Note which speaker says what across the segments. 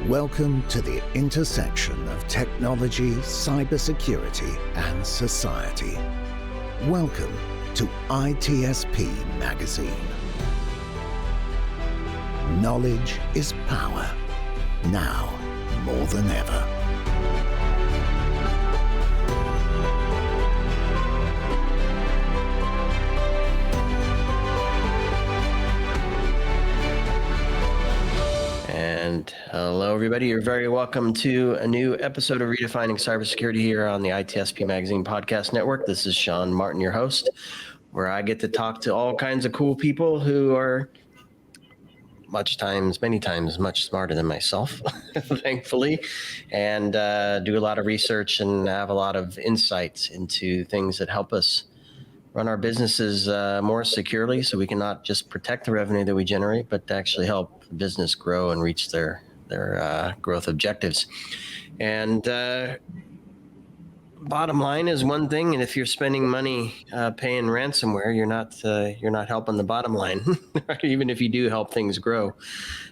Speaker 1: Welcome to the intersection of technology, cybersecurity, and society. Welcome to ITSPmagazine. Knowledge is power, now more than ever.
Speaker 2: And hello, everybody. You're very welcome to a new episode of Redefining CyberSecurity here on the ITSPmagazine podcast network. This is Sean Martin, your host, where I get to talk to all kinds of cool people who are many times much smarter than myself, thankfully, and do a lot of research and have a lot of insights into things that help us run our businesses more securely, so we can not just protect the revenue that we generate, but to actually help the business grow and reach their growth objectives. And bottom line is one thing, and if you're spending money paying ransomware, you're not helping the bottom line, right? Even if you do help things grow.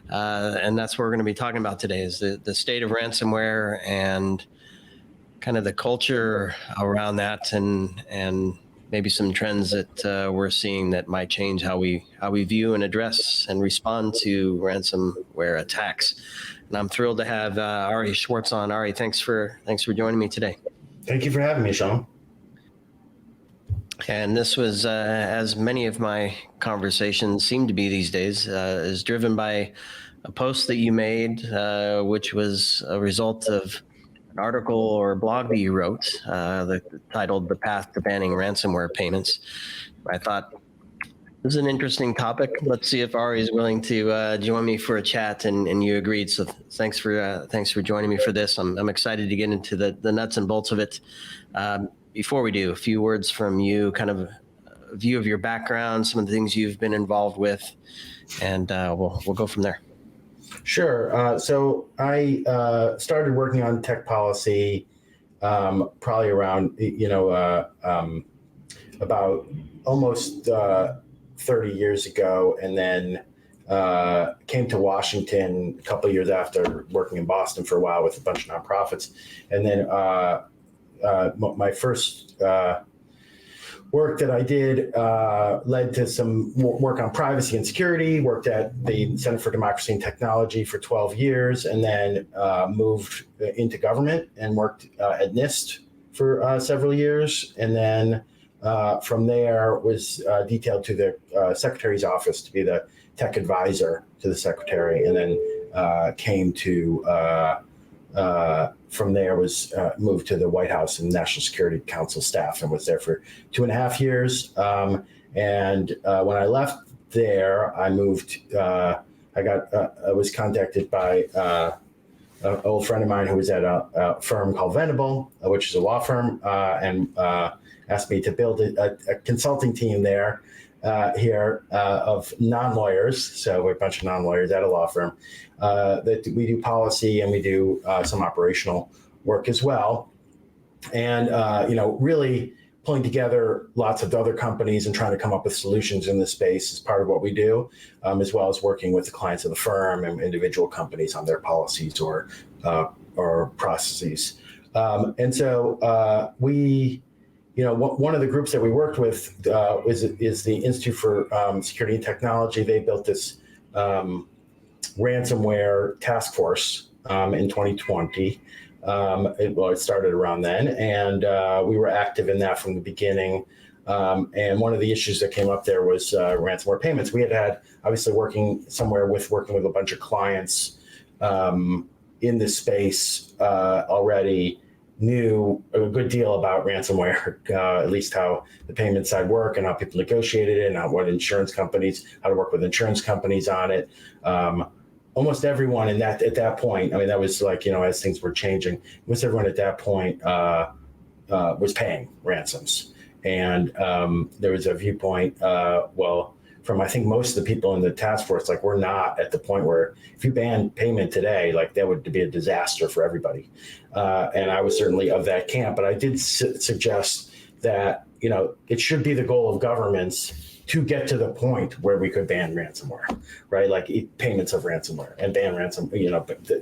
Speaker 2: And that's what we're going to be talking about today, is the state of ransomware and kind of the culture around that, and maybe some trends that we're seeing that might change how we view and address and respond to ransomware attacks. And I'm thrilled to have Ari Schwartz on. Ari, thanks for joining me today.
Speaker 3: Thank you for having me, Sean.
Speaker 2: And this was, as many of my conversations seem to be these days, is driven by a post that you made, which was a result of an article or blog that you wrote, titled "The Path to Banning Ransomware Payments." I thought this is an interesting topic. Let's see if Ari is willing to join me for a chat, and you agreed. So thanks for joining me for this. I'm excited to get into the nuts and bolts of it. Before we do, a few words from you, kind of a view of your background, some of the things you've been involved with, and we'll go from there.
Speaker 3: Sure. So I started working on tech policy probably around, about almost 30 years ago, and then came to Washington a couple of years after working in Boston for a while with a bunch of nonprofits. And then my first work that I did led to some work on privacy and security, worked at the Center for Democracy and Technology for 12 years, and then moved into government and worked at NIST for several years. And then from there was detailed to the Secretary's office to be the tech advisor to the Secretary, and then came to from there was moved to the White House and National Security Council staff, and was there for 2.5 years. And when I left there, I moved. I was contacted by an old friend of mine who was at a firm called Venable, which is a law firm, and asked me to build a consulting team there here of non-lawyers. So we're a bunch of non-lawyers at a law firm. That we do policy, and we do some operational work as well. And, really pulling together lots of other companies and trying to come up with solutions in this space is part of what we do, as well as working with the clients of the firm and individual companies on their policies or processes. And so we, one of the groups that we worked with is the Institute for Security and Technology. They built this ransomware task force in 2020. It started around then, and we were active in that from the beginning. And one of the issues that came up there was ransomware payments. We had obviously working with a bunch of clients in this space already, knew a good deal about ransomware, at least how the payment side work and how people negotiated it, and how to work with insurance companies on it. Almost everyone at that point, I mean, that was like, as things were changing, almost everyone at that point was paying ransoms. And there was a viewpoint, from I think most of the people in the task force, like, we're not at the point where if you ban payment today, like, that would be a disaster for everybody. And I was certainly of that camp, but I did suggest that, it should be the goal of governments to get to the point where we could ban ransomware, right? Like payments of ransomware and ban ransom,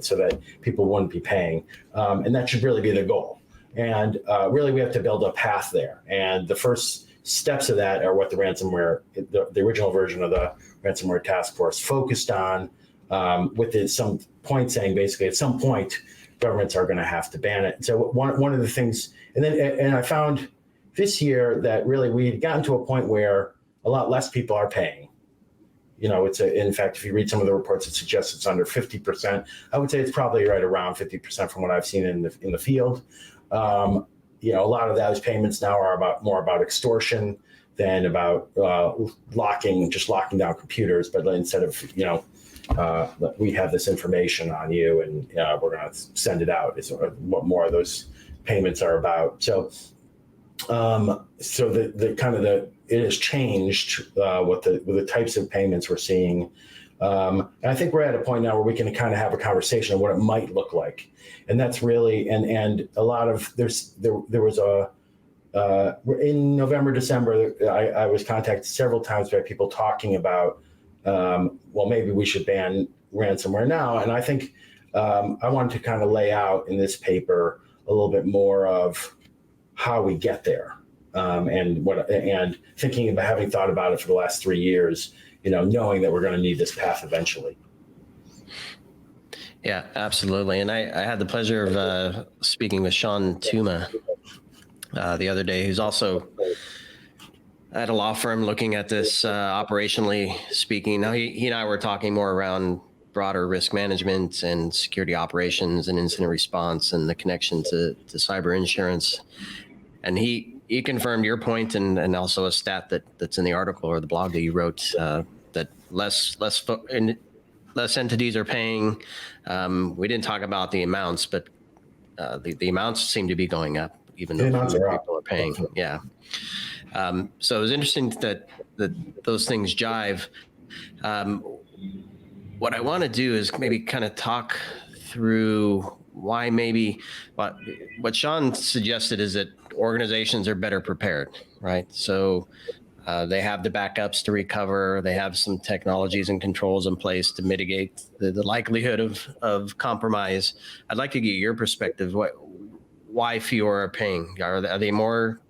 Speaker 3: so that people wouldn't be paying. And that should really be the goal. And really, we have to build a path there. And the first steps of that are what the original version of the ransomware task force focused on, with some point saying basically at some point governments are going to have to ban it. So one of the things, and I found this year that really we had gotten to a point where a lot less people are paying. In fact, if you read some of the reports, it suggests it's under 50%. I would say it's probably right around 50% from what I've seen in the field. A lot of those payments now are more about extortion than about locking down computers. But instead of, we have this information on you and we're going to send it out, is what more of those payments are about. So it has changed with the types of payments we're seeing. And I think we're at a point now where we can kind of have a conversation of what it might look like. And that's really, and a lot of, there was in November, December, I was contacted several times by people talking about, well, maybe we should ban ransomware now. And I think I wanted to kind of lay out in this paper a little bit more of how we get there. And thinking about, having thought about it for the last 3 years, knowing that we're going to need this path eventually.
Speaker 2: Yeah, absolutely. And I had the pleasure of speaking with Sean Tuma the other day, who's also at a law firm looking at this operationally speaking. Now, he and I were talking more around broader risk management and security operations and incident response and the connection to cyber insurance. And he confirmed your point, and also a stat that's in the article or the blog that you wrote, that less entities are paying. We didn't talk about the amounts, but the amounts seem to be going up, even though people are paying. Yeah. So it was interesting that those things jive. What I want to do is maybe kind of talk through why maybe what Sean suggested is that organizations are better prepared, right? So they have the backups to recover. They have some technologies and controls in place to mitigate the likelihood of compromise. I'd like to get your perspective. Why fewer are paying? Are they more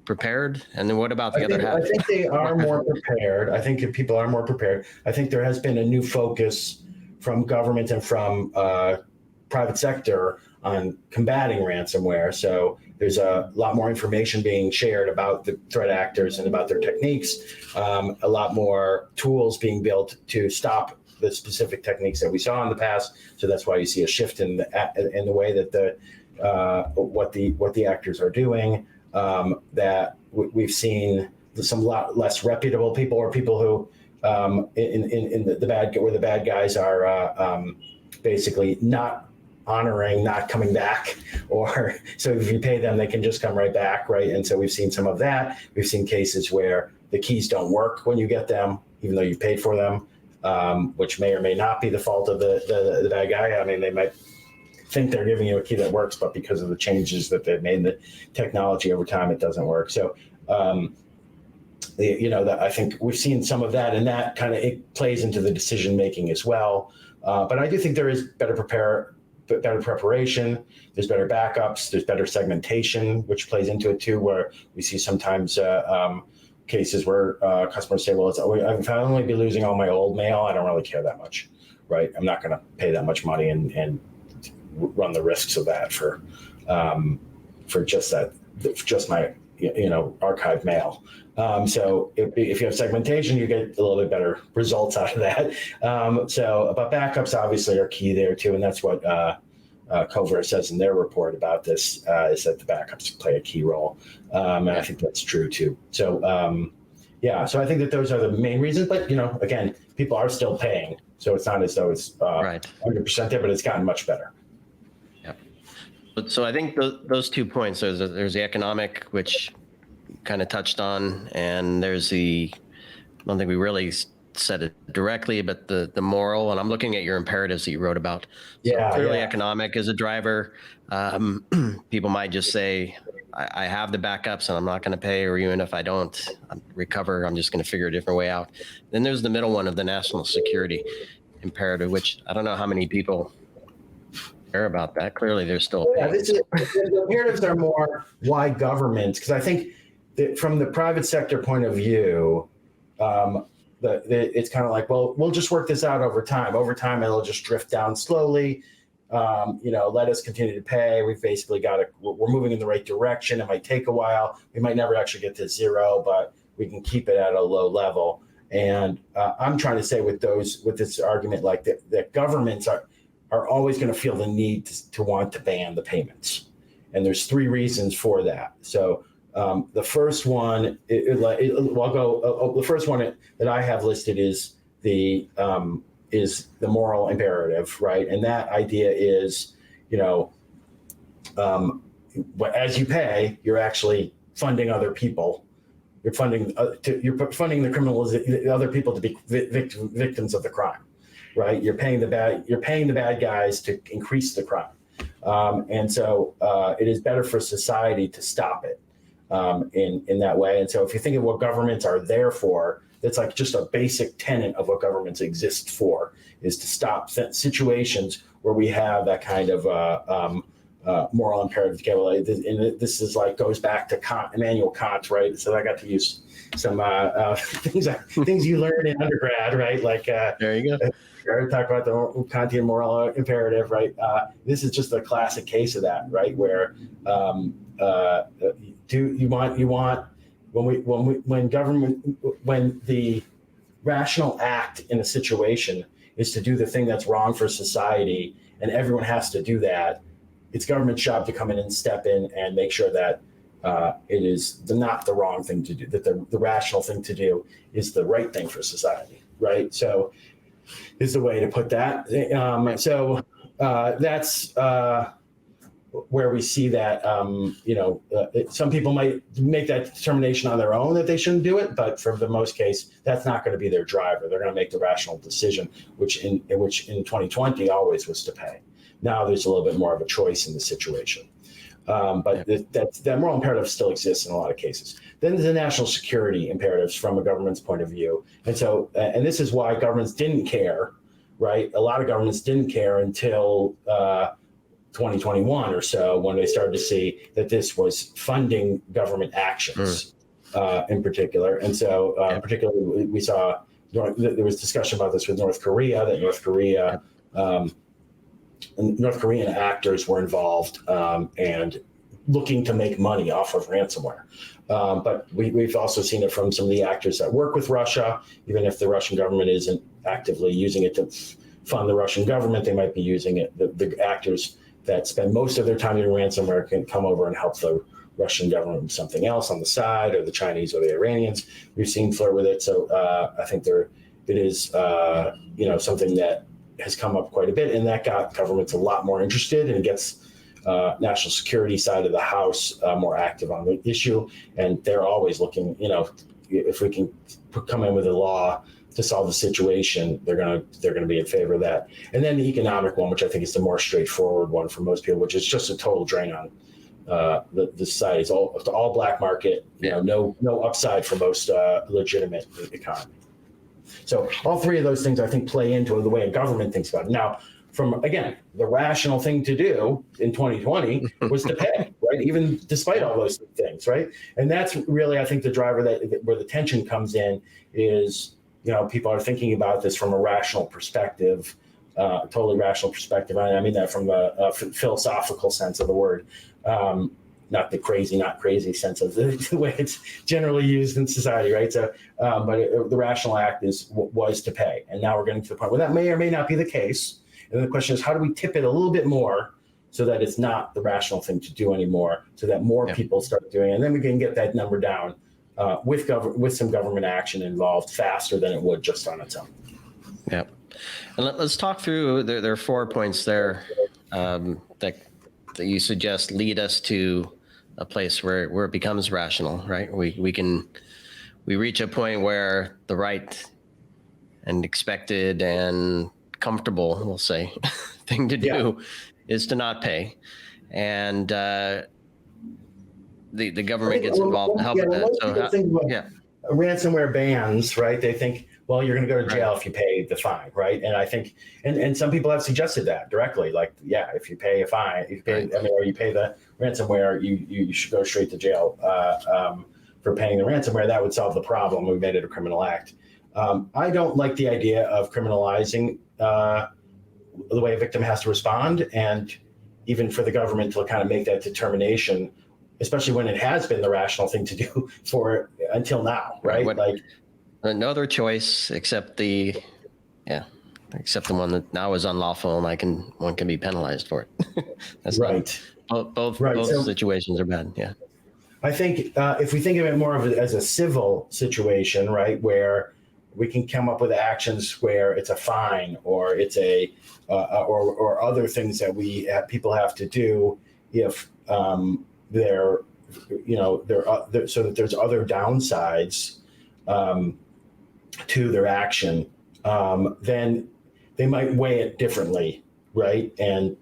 Speaker 2: prepared? And then what about the other half?
Speaker 3: I think they are more prepared. I think if people are more prepared, I think there has been a new focus from government and from private sector on combating ransomware. So there's a lot more information being shared about the threat actors and about their techniques, a lot more tools being built to stop the specific techniques that we saw in the past. So that's why you see a shift in the way that what the actors are doing. That we've seen some lot less reputable people, or people who in the bad guys are basically not honoring, not coming back, or so if you pay them, they can just come right back, right? And so we've seen some of that. We've seen cases where the keys don't work when you get them, even though you've paid for them, which may or may not be the fault of the bad guy. I mean, they might think they're giving you a key that works, but because of the changes that they've made in the technology over time, it doesn't work. So, I think we've seen some of that, and that kind of it plays into the decision making as well. But I do think there is better preparation. There's better backups. There's better segmentation, which plays into it too, where we see sometimes cases where customers say, well, if I only be losing all my old mail, I don't really care that much, right? I'm not going to pay that much money and run the risks of that for just my archived mail. So if you have segmentation, you get a little bit better results out of that. But backups obviously are key there too, and that's what Covert says in their report about this, is that the backups play a key role, and I think that's true too. So so I think that those are the main reasons. But again, people are still paying, so it's not as though it's 100% there, but it's gotten much better.
Speaker 2: So I think those 2 points, there's the economic, which kind of touched on, and there's I don't think we really said it directly, but the moral, and I'm looking at your imperatives that you wrote about. So clearly economic is a driver. People might just say, I have the backups and I'm not going to pay, or even if I don't recover, I'm just going to figure a different way out. Then there's the middle one of the national security imperative, which I don't know how many people care about that. Clearly, they're still paying.
Speaker 3: The imperatives are more why governments, because I think that from the private sector point of view, it's kind of like, well, we'll just work this out over time. Over time, it'll just drift down slowly. Let us continue to pay. We've basically we're moving in the right direction. It might take a while. We might never actually get to zero, but we can keep it at a low level. And I'm trying to say with this argument, like that governments are always going to feel the need to want to ban the payments. And there's 3 reasons for that. So the first one, the first one that I have listed is the moral imperative, right? And that idea is, as you pay, you're actually funding other people. You're funding the criminals, the other people to be victims of the crime, right? You're paying the bad guys to increase the crime, and so it is better for society to stop it in that way. And so if you think of what governments are there for, that's like just a basic tenet of what governments exist for, is to stop situations where we have that kind of moral imperative. And this is goes back to Immanuel Kant, right? So I got to use some things you learn in undergrad, right?
Speaker 2: There you go.
Speaker 3: I talk about the Kantian moral imperative, right? This is just a classic case of that, right? Where when the rational act in a situation is to do the thing that's wrong for society, and everyone has to do that, it's government's job to come in and step in and make sure that it is not the wrong thing to do, that the rational thing to do is the right thing for society, right? So is the way to put that. That's where we see that, some people might make that determination on their own that they shouldn't do it, but for the most case, that's not going to be their driver. They're going to make the rational decision, which in 2020 always was to pay. Now there's a little bit more of a choice in the situation. That moral imperative still exists in a lot of cases. Then there's the national security imperatives from a government's point of view. And so, and this is why governments didn't care, right? A lot of governments didn't care until 2021 or so, when they started to see that this was funding government actions in particular. And so particularly we saw, there was discussion about this with North Korea, that North Korean actors were involved and looking to make money off of ransomware. But we've also seen it from some of the actors that work with Russia. Even if the Russian government isn't actively using it to fund the Russian government, they might be using it. The actors that spend most of their time doing ransomware can come over and help the Russian government with something else on the side, or the Chinese or the Iranians. We've seen flirt with it. So I think it is something that has come up quite a bit, and that got governments a lot more interested, and gets national security side of the house more active on the issue. And they're always looking, if we can come in with a law to solve the situation, they're gonna be in favor of that. And then the economic one, which I think is the more straightforward one for most people, which is just a total drain on the society. It's all black market, no upside for most legitimate economy. So all 3 of those things, I think, play into the way a government thinks about it. Now, the rational thing to do in 2020 was to pay, right? Even despite all those things, right? And that's really, I think, the driver where the tension comes in is, people are thinking about this from a rational perspective, totally rational perspective. I mean that from a philosophical sense of the word, not the not crazy sense of the way it's generally used in society, right? So, but the rational act was to pay. And now we're getting to the point where that may or may not be the case. And the question is, how do we tip it a little bit more so that it's not the rational thing to do anymore, so that more people start doing it? And then we can get that number down with some government action involved faster than it would just on its own.
Speaker 2: Yep. And let's talk through, there are 4 points there that you suggest lead us to a place where it becomes rational, right? We reach a point where the right and expected and comfortable, we'll say, thing to do is to not pay. And the government gets involved to help with that.
Speaker 3: Most
Speaker 2: So
Speaker 3: people think about
Speaker 2: yeah,
Speaker 3: ransomware bans, right? They think, well, you're going to go to jail if you pay the fine, right? And I think, and some people have suggested that directly, like, yeah, if you pay a fine, if you pay, or you pay the ransomware, you should go straight to jail for paying the ransomware. That would solve the problem. We made it a criminal act. I don't like the idea of criminalizing the way a victim has to respond, and even for the government to kind of make that determination, especially when it has been the rational thing to do for until now, right? Like,
Speaker 2: no other choice except the one that now is unlawful, and one can be penalized for it. That's
Speaker 3: right.
Speaker 2: Both
Speaker 3: So,
Speaker 2: situations are bad. Yeah.
Speaker 3: I think if we think of it more of as a civil situation, right, where we can come up with actions where it's a fine or it's a or other things that people have to do if they're so that there's other downsides to their action, then they might weigh it differently, right? And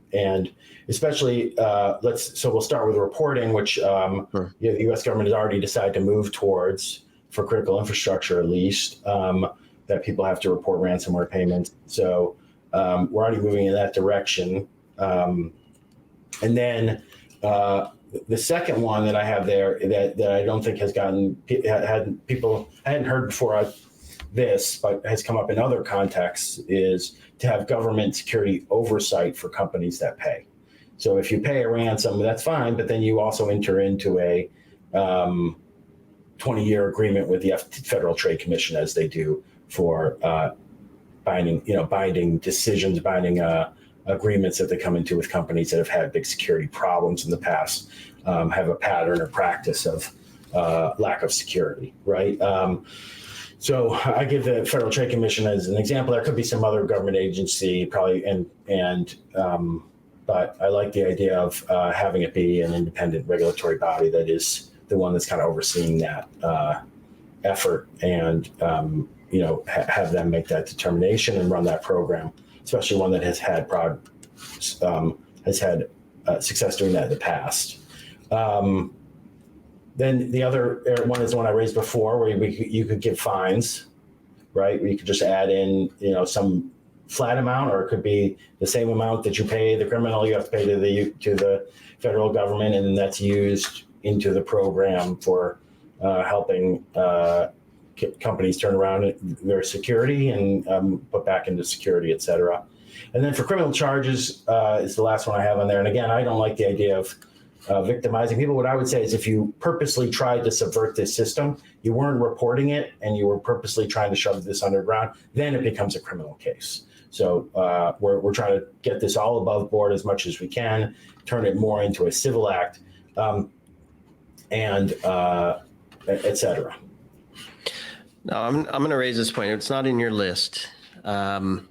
Speaker 3: especially we'll start with reporting, which the U.S. government has already decided to move towards for critical infrastructure, at least, that people have to report ransomware payments. So we're already moving in that direction. And then the second one that I have there that I don't think has hadn't heard before this, but has come up in other contexts, is to have government security oversight for companies that pay. So if you pay a ransom, that's fine, but then you also enter into a 20-year agreement with the Federal Trade Commission, as they do for binding decisions, binding agreements that they come into with companies that have had big security problems in the past, have a pattern or practice of lack of security, right? So I give the Federal Trade Commission as an example. There could be some other government agency probably, but I like the idea of having it be an independent regulatory body that is the one that's kind of overseeing that effort, and have them make that determination and run that program, especially one that has had success doing that in the past. Then the other one is the one I raised before, where you could give fines, right? Where you could just add in, some flat amount, or it could be the same amount that you pay the criminal, you have to pay to the federal government, and that's used into the program for helping companies turn around their security and put back into security, et cetera. And then for criminal charges is the last one I have on there. And again, I don't like the idea of victimizing people. What I would say is, if you purposely tried to subvert this system, you weren't reporting it, and you were purposely trying to shove this underground, then it becomes a criminal case. So we're trying to get this all above board as much as we can, turn it more into a civil act, and et cetera.
Speaker 2: No, I'm going to raise this point. It's not in your list. I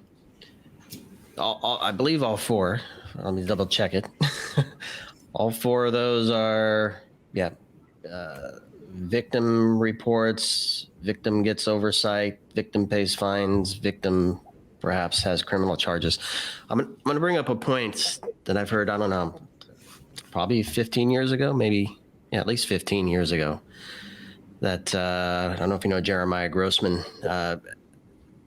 Speaker 2: believe all four. Let me double check it. All four of those are, victim reports, victim gets oversight, victim pays fines, victim perhaps has criminal charges. I'm going to bring up a point that I've heard, I don't know, probably 15 years ago, maybe, at least 15 years ago, that I don't know if you know Jeremiah Grossman,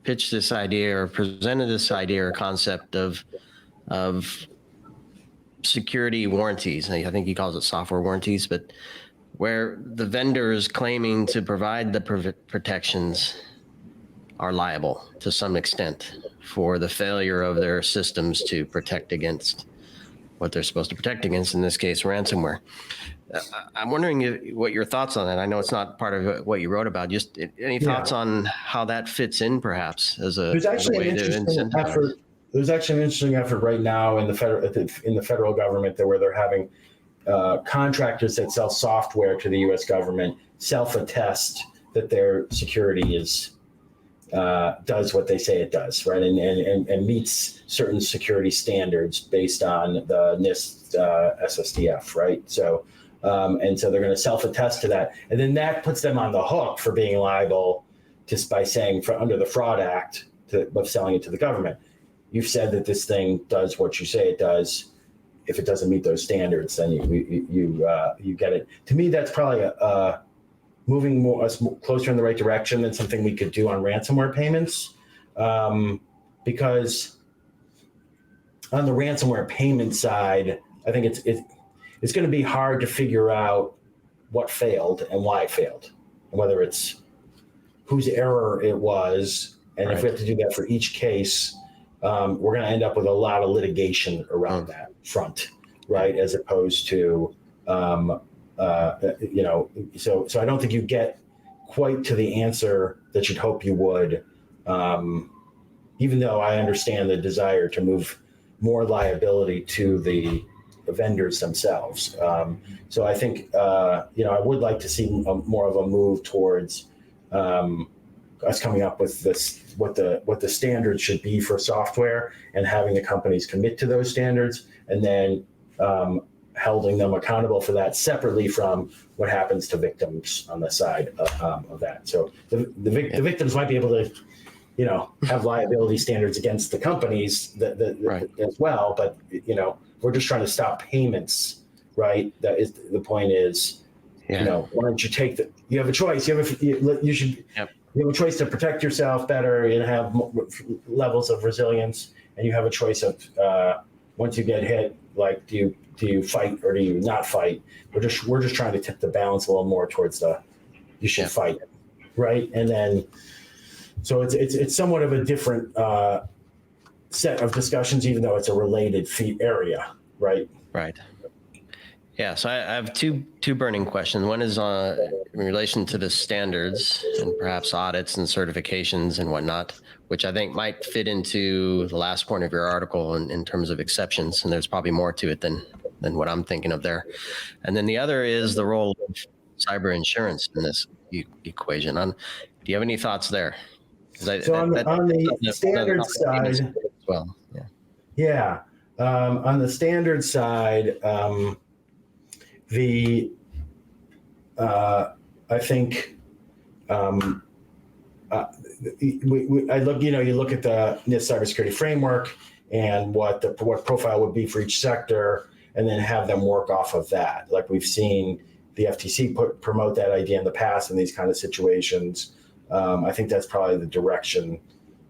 Speaker 2: pitched this idea or presented this idea or concept of security warranties. I think he calls it software warranties, but where the vendors claiming to provide the protections are liable to some extent for the failure of their systems to protect against what they're supposed to protect against, in this case, ransomware. I'm wondering what your thoughts on that. I know it's not part of what you wrote about. Just any thoughts on how that fits in, perhaps, as a way to incentivize?
Speaker 3: There's actually an interesting effort right now in the federal government where they're having contractors that sell software to the U.S. government self-attest that their security does what they say it does, right, and meets certain security standards based on the NIST SSDF, right? So and so they're going to self-attest to that, and then that puts them on the hook for being liable just by saying under the Fraud Act of selling it to the government. You've said that this thing does what you say it does. if it doesn't meet those standards, then you get it. To me, that's probably moving us closer in the right direction than something we could do on ransomware payments, because on the ransomware payment side, I think it's going to be hard to figure out what failed and why it failed, and whether it's whose error it was. And if we have to do that for each case, we're going to end up with a lot of litigation around that front, right? As opposed to, so I don't think you get quite to the answer that you'd hope you would, even though I understand the desire to move more liability to the vendors themselves. So I think, I would like to see more of a move towards us coming up with this, what the standards should be for software, and having the companies commit to those standards, and then holding them accountable for that separately from what happens to victims on the side of that. So the victims might be able to, have liability standards against the companies as well, but we're just trying to stop payments, right? That is the point. Is why don't you take you have a choice. You should. Yep. You have a choice to protect yourself better and have levels of resilience, and you have a choice of once you get hit, like do you fight or do you not fight? We're just trying to tip the balance a little more towards you should fight, right? And then so it's somewhat of a different set of discussions, even though it's a related area, right?
Speaker 2: Right. Yeah, so I have two burning questions. One is in relation to the standards and perhaps audits and certifications and whatnot, which I think might fit into the last point of your article in terms of exceptions. And there's probably more to it than what I'm thinking of there. And then the other is the role of cyber insurance in this equation. Do you have any thoughts there?
Speaker 3: On the standard side as
Speaker 2: well.
Speaker 3: On the standard side, I think you look at the NIST cybersecurity framework and what profile would be for each sector, and then have them work off of that. Like we've seen the FTC promote that idea in the past in these kind of situations. I think that's probably the direction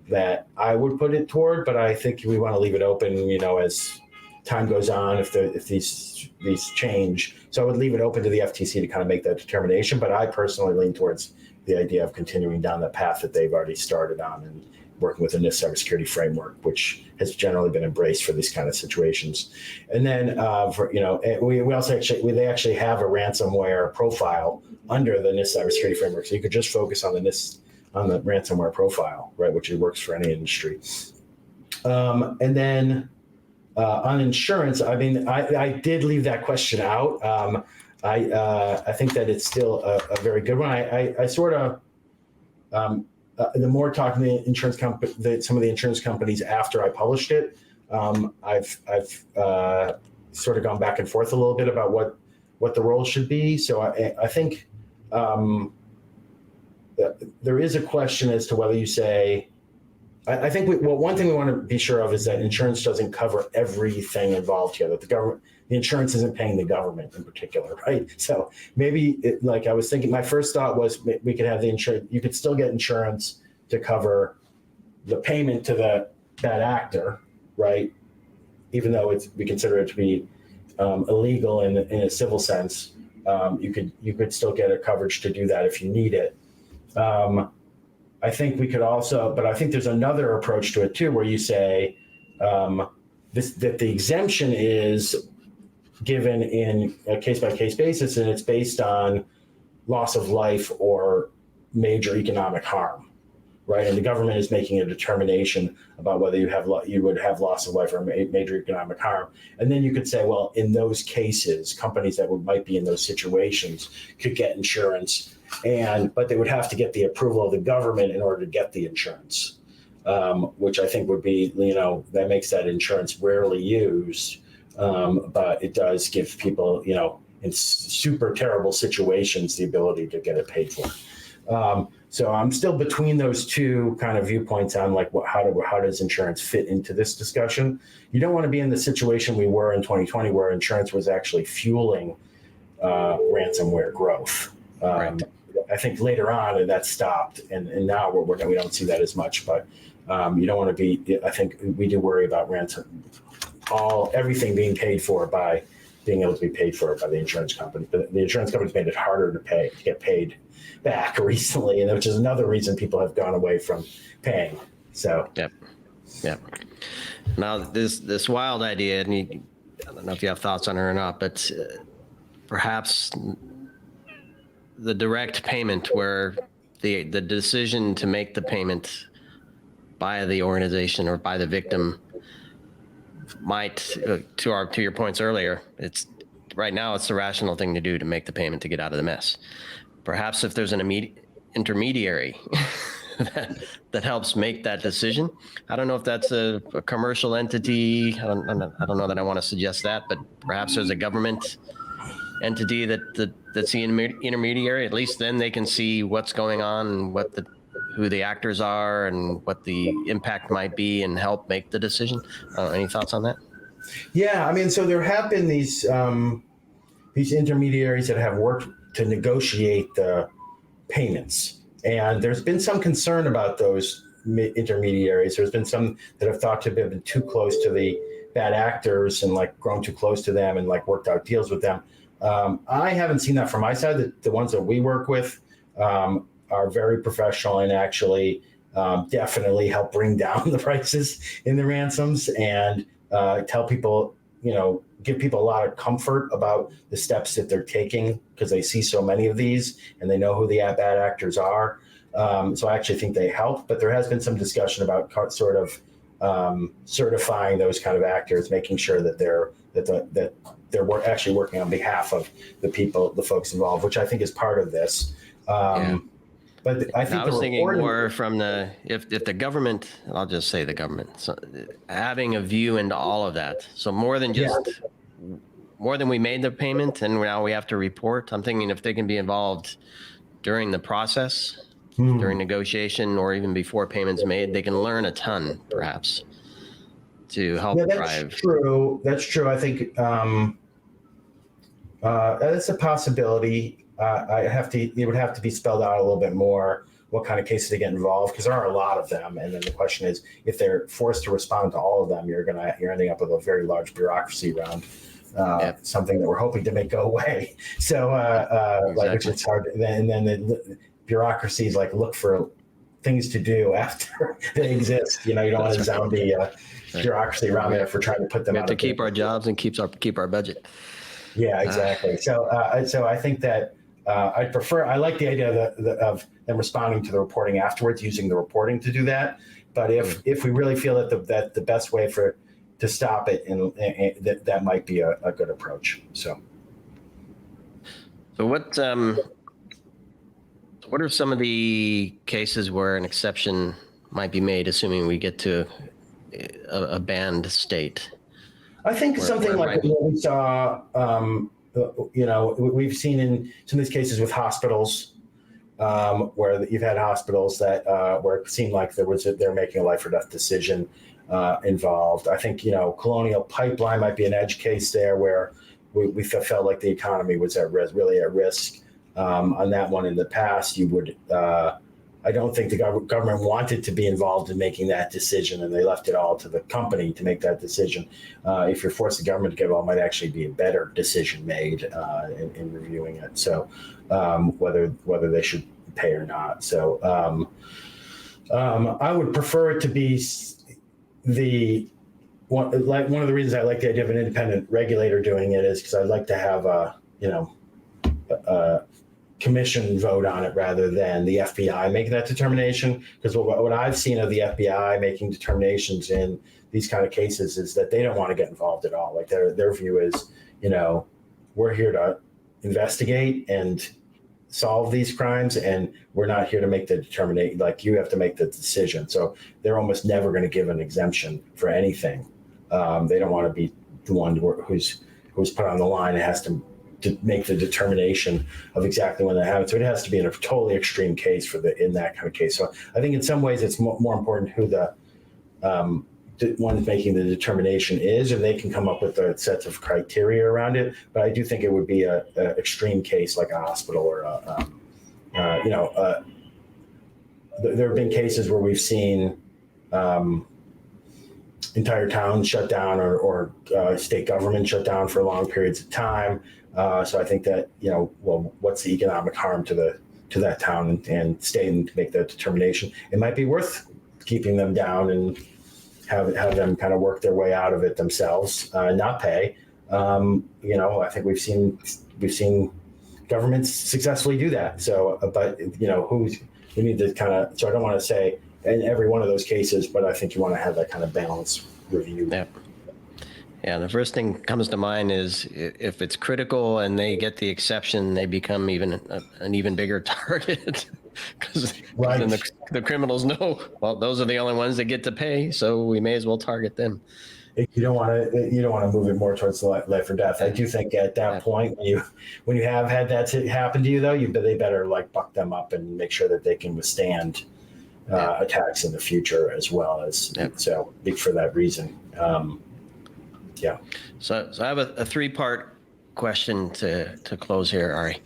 Speaker 3: that I would put it toward, but I think we want to leave it open, as time goes on, if these change. So I would leave it open to the FTC to kind of make that determination. But I personally lean towards the idea of continuing down the path that they've already started on, and working with the NIST cybersecurity framework, which has generally been embraced for these kind of situations. And then they actually have a ransomware profile under the NIST cybersecurity framework. So you could just focus on the NIST, on the ransomware profile, right, which works for any industry. And then on insurance, I did leave that question out. I think that it's still a very good one. I sort of, the more talking to some of the insurance companies after I published it, I've sort of gone back and forth a little bit about what the role should be. So I think there is a question as to whether you say, I think one thing we want to be sure of is that insurance doesn't cover everything involved here, that the insurance isn't paying the government in particular, right? So maybe I was thinking, my first thought was we could have the insurance, you could still get insurance to cover the payment to the bad actor, right? Even though we consider it to be illegal in a civil sense, you could still get a coverage to do that if you need it. I think we could also, but I think there's another approach to it too, where you say that the exemption is given in a case-by-case basis, and it's based on loss of life or major economic harm, right? And the government is making a determination about whether you would have loss of life or major economic harm. And then you could say, well, in those cases, companies that might be in those situations could get insurance, but they would have to get the approval of the government in order to get the insurance, which I think would be, that makes that insurance rarely used, but it does give people, in super terrible situations, the ability to get it paid for. So I'm still between those two kind of viewpoints on like how does insurance fit into this discussion. You don't want to be in the situation we were in 2020 where insurance was actually fueling ransomware growth.
Speaker 2: Right.
Speaker 3: I think later on that stopped, and now we don't see that as much. But you don't want to be. I think we do worry about everything being paid for by being able to be paid for by the insurance company. But the insurance companies made it harder to get paid back recently, and which is another reason people have gone away from paying. So.
Speaker 2: Yep. Now this wild idea, and I don't know if you have thoughts on it or not, but perhaps the direct payment, where the decision to make the payment by the organization or by the victim might, to your points earlier, it's right now it's the rational thing to do to make the payment to get out of the mess. Perhaps if there's an intermediary that helps make that decision. I don't know if that's a commercial entity. I don't know that I want to suggest that, but perhaps there's a government entity that's the intermediary. At least then they can see what's going on and who the actors are and what the impact might be and help make the decision. Any thoughts on that?
Speaker 3: Yeah, I mean, so there have been these intermediaries that have worked to negotiate the payments. And there's been some concern about those intermediaries. There's been some that have thought to have been too close to the bad actors and like grown too close to them and like worked out deals with them. I haven't seen that from my side. The ones that we work with are very professional and actually definitely help bring down the prices in the ransoms and tell people, give people a lot of comfort about the steps that they're taking because they see so many of these and they know who the bad actors are. So I actually think they help, but there has been some discussion about sort of certifying those kind of actors, making sure that they're actually working on behalf of the folks involved, which I think is part of this. But I think
Speaker 2: I was thinking more from if the government, I'll just say the government, so having a view into all of that. So more than we made the payment and now we have to report. I'm thinking if they can be involved during the process, during negotiation, or even before payments made, they can learn a ton, perhaps, to help drive.
Speaker 3: That's true. I think that's a possibility. It would have to be spelled out a little bit more what kind of cases they get involved, because there are a lot of them. And then the question is, if they're forced to respond to all of them, you're ending up with a very large bureaucracy around something that we're hoping to make go away. So, exactly. Which it's hard. And then the bureaucracies look for things to do after they exist. You don't want a zombie bureaucity around there for trying to put them out.
Speaker 2: We have to keep our jobs and keep our budget.
Speaker 3: Yeah, exactly. So I think that I like the idea of them responding to the reporting afterwards, using the reporting to do that. But if we really feel that the best way to stop it, and that might be a good approach. So
Speaker 2: what are some of the cases where an exception might be made, assuming we get to a banned state?
Speaker 3: I think something like what we saw, we've seen in some of these cases with hospitals, where you've had hospitals that where it seemed like they're making a life or death decision involved. I think Colonial Pipeline might be an edge case there where we felt like the economy was really at risk. On that one in the past, you would. I don't think the government wanted to be involved in making that decision, and they left it all to the company to make that decision. If you're forced the government to get involved, it might actually be a better decision made in reviewing it. So whether they should pay or not. So I would prefer it to be one of the reasons I like the idea of an independent regulator doing it is because I'd like to have a commission vote on it rather than the FBI making that determination. Because what I've seen of the FBI making determinations in these kind of cases is that they don't want to get involved at all. Like their view is, we're here to investigate and solve these crimes, and we're not here to make the determination. Like you have to make the decision. So they're almost never going to give an exemption for anything. They don't want to be the one who's put on the line and has to to make the determination of exactly when that happens. So it has to be in a totally extreme case in that kind of case. So I think in some ways it's more important who the one making the determination is, and they can come up with the sets of criteria around it. But I do think it would be a extreme case like a hospital or there have been cases where we've seen entire towns shut down or state government shut down for long periods of time. So I think that, what's the economic harm to that town and state to make that determination? It might be worth keeping them down and have them kind of work their way out of it themselves, not pay. I think we've seen governments successfully do that. So, but we need to kind of. So I don't want to say in every one of those cases, but I think you want to have that kind of balance review.
Speaker 2: Yeah. The first thing comes to mind is if it's critical and they get the exception, they become an even bigger target because then the criminals know, well, those are the only ones that get to pay, so we may as well target them.
Speaker 3: You don't want to move it more towards life or death. I do think at that point, when you have had that happen to you, though, they better buck them up and make sure that they can withstand attacks in the future as well as. So for that reason,
Speaker 2: So I have a 3-part question to close here, Ari.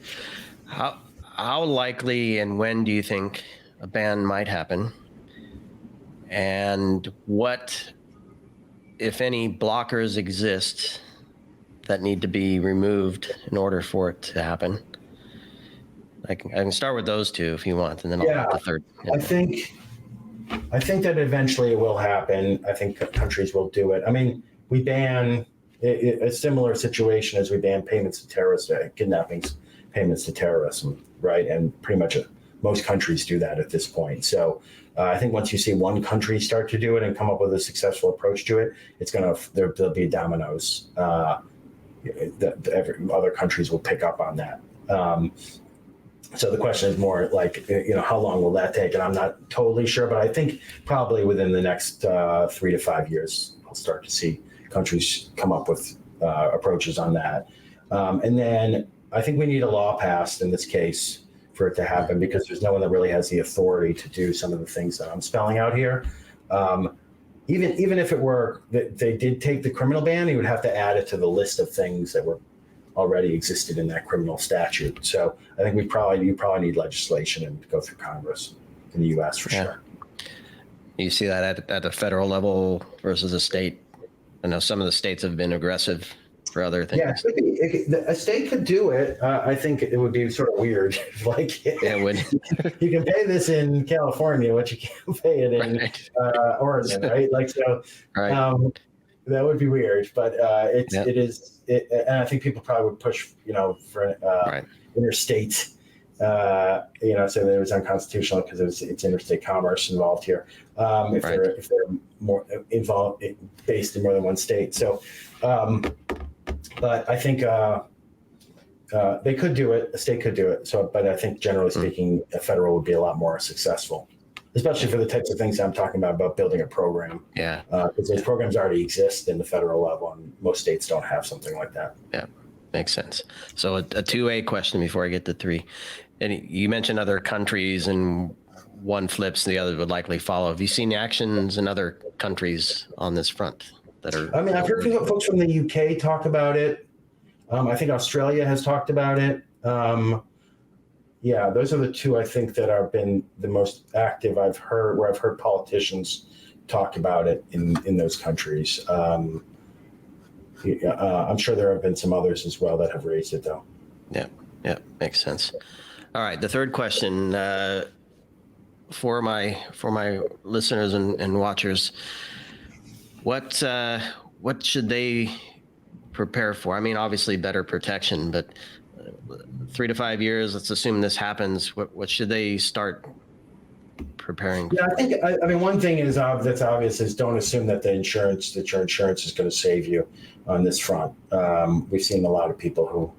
Speaker 2: How likely and when do you think a ban might happen? And what, if any, blockers exist that need to be removed in order for it to happen? I can start with those two if you want, and then I'll get the third.
Speaker 3: I think that eventually it will happen. I think countries will do it. I mean, we ban a similar situation as we ban payments to terrorists, kidnappings, payments to terrorism, right? And pretty much most countries do that at this point. So I think once you see one country start to do it and come up with a successful approach to it, there'll be dominoes. Other countries will pick up on that. So the question is more how long will that take? And I'm not totally sure, but I think probably within the next 3 to 5 years, we'll start to see countries come up with approaches on that. And then I think we need a law passed in this case for it to happen, because there's no one that really has the authority to do some of the things that I'm spelling out here. Even if it were that they did take the criminal ban, you would have to add it to the list of things that were already existed in that criminal statute. So I think you probably need legislation and go through Congress in the U.S. for sure.
Speaker 2: You see that at the federal level versus a state. I know some of the states have been aggressive for other things.
Speaker 3: Yeah, a state could do it. I think it would be sort of weird.
Speaker 2: It would.
Speaker 3: You can pay this in California, but you can't pay it in Oregon, right? That would be weird. But it is, and I think people probably would push, for interstate. So that it was unconstitutional because it's interstate commerce involved here. If they're more involved, based in more than one state. So, but I think they could do it. A state could do it. So, but I think generally speaking, a federal would be a lot more successful, especially for the types of things I'm talking about building a program. Yeah. Because those programs already exist in the federal level, and most states don't have something like that.
Speaker 2: Yeah. Makes sense. So a 2A question before I get to 3. And you mentioned other countries, and one flips, the other would likely follow. Have you seen actions in other countries on this front that are? I mean,
Speaker 3: I've heard folks from the UK talk about it. I think Australia has talked about it. Those are the two I think that have been the most active. I've heard politicians talk about it in those countries. I'm sure there have been some others as well that have raised it, though.
Speaker 2: Yeah, makes sense. All right, the third question for my listeners and watchers: what should they prepare for? I mean, obviously better protection, but 3 to 5 years. Let's assume this happens. What should they start preparing?
Speaker 3: Yeah, I think one thing is that's obvious is don't assume that your insurance is going to save you on this front. We've seen a lot of people who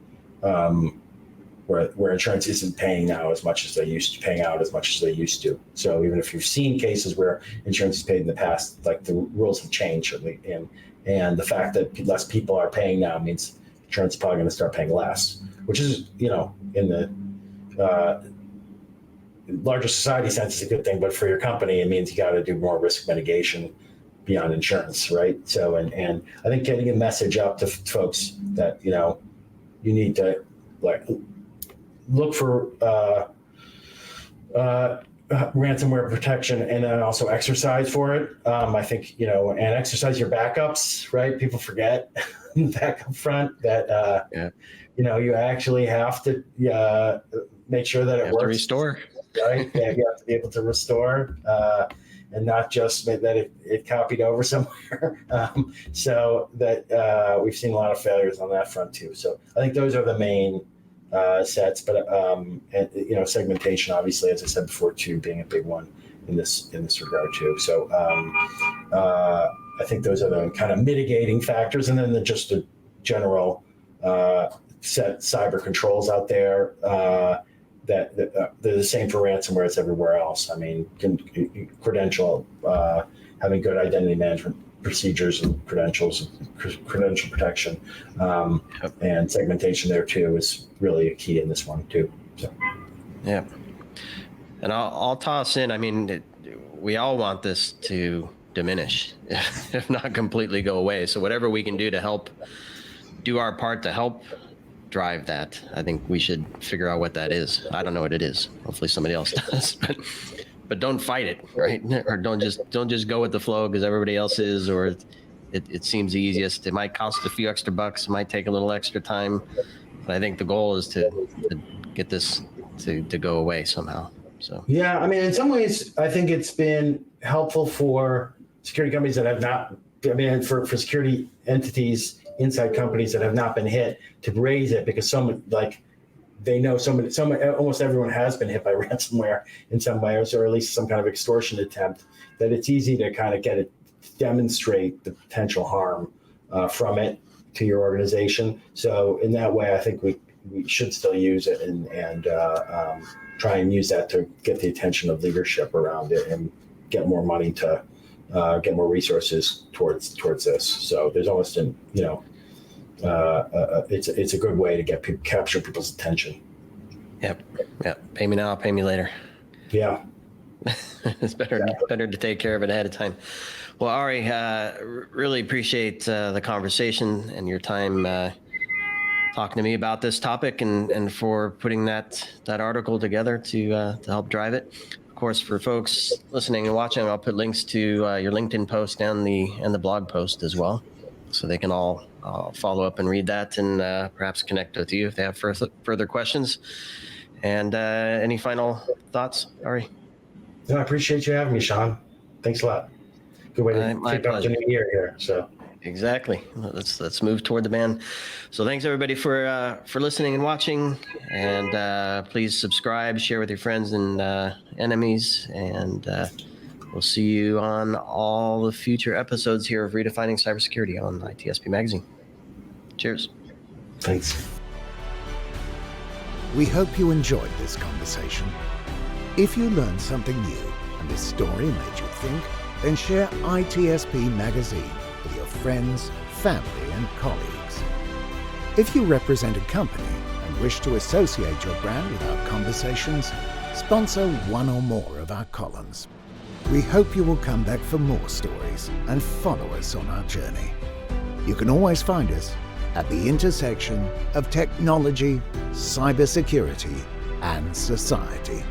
Speaker 3: where insurance isn't paying now as much as they used to. So even if you've seen cases where insurance is paid in the past, like the rules have changed, and the fact that less people are paying now means insurance is probably going to start paying less, which is, in the larger society sense, is a good thing. But for your company, it means you got to do more risk mitigation beyond insurance, right? So, and I think getting a message up to folks that, you need to look for ransomware protection, and then also exercise for it. I think, and exercise your backups, right? People forget back up front that, you actually have to make sure that it works.
Speaker 2: To restore.
Speaker 3: Right? Yeah, you have to be able to restore, and not just that it copied over somewhere. So that we've seen a lot of failures on that front too. So I think those are the main sets, but segmentation, obviously, as I said before, too, being a big one in this regard too. So I think those are the kind of mitigating factors, and then just the general set cyber controls out there. That they're the same for ransomware as everywhere else. I mean, credential, having good identity management procedures and credential protection, and segmentation there too is really a key in this one too. So,
Speaker 2: yeah, and I'll toss in. I mean, we all want this to diminish, if not completely go away. So whatever we can do to help do our part to help drive that, I think we should figure out what that is. I don't know what it is. Hopefully somebody else does, but don't fight it, right? Or don't just go with the flow because everybody else is, or it seems the easiest. It might cost a few extra bucks, it might take a little extra time, but I think the goal is to get this to go away somehow. So
Speaker 3: yeah, I mean, in some ways, I think it's been helpful for security companies that have not. I mean, for security entities inside companies that have not been hit to raise it, because they know almost everyone has been hit by ransomware in some ways, or at least some kind of extortion attempt, that it's easy to kind of demonstrate the potential harm from it to your organization. So in that way, I think we should still use it and try and use that to get the attention of leadership around it and get more money to get more resources towards this. So there's almost it's a good way to capture people's attention.
Speaker 2: Yep. Pay me now, pay me later.
Speaker 3: Yeah.
Speaker 2: It's better to take care of it ahead of time. Well, Ari, really appreciate the conversation and your time talking to me about this topic, and for putting that article together to help drive it. Of course, for folks listening and watching, I'll put links to your LinkedIn post and the blog post as well, so they can all follow up and read that, and perhaps connect with you if they have further questions. And any final thoughts, Ari?
Speaker 3: No, I appreciate you having me, Sean. Thanks a lot. Good way to kick off the new year here. So
Speaker 2: exactly. Let's move toward the ban. So thanks everybody for listening and watching, and please subscribe, share with your friends and enemies, and we'll see you on all the future episodes here of Redefining Cybersecurity on ITSP Magazine. Cheers.
Speaker 3: Thanks.
Speaker 1: We hope you enjoyed this conversation. If you learned something new and this story made you think, then share ITSP Magazine with your friends, family, and colleagues. If you represent a company and wish to associate your brand with our conversations, sponsor one or more of our columns. We hope you will come back for more stories and follow us on our journey. You can always find us at the intersection of technology, cybersecurity, and society.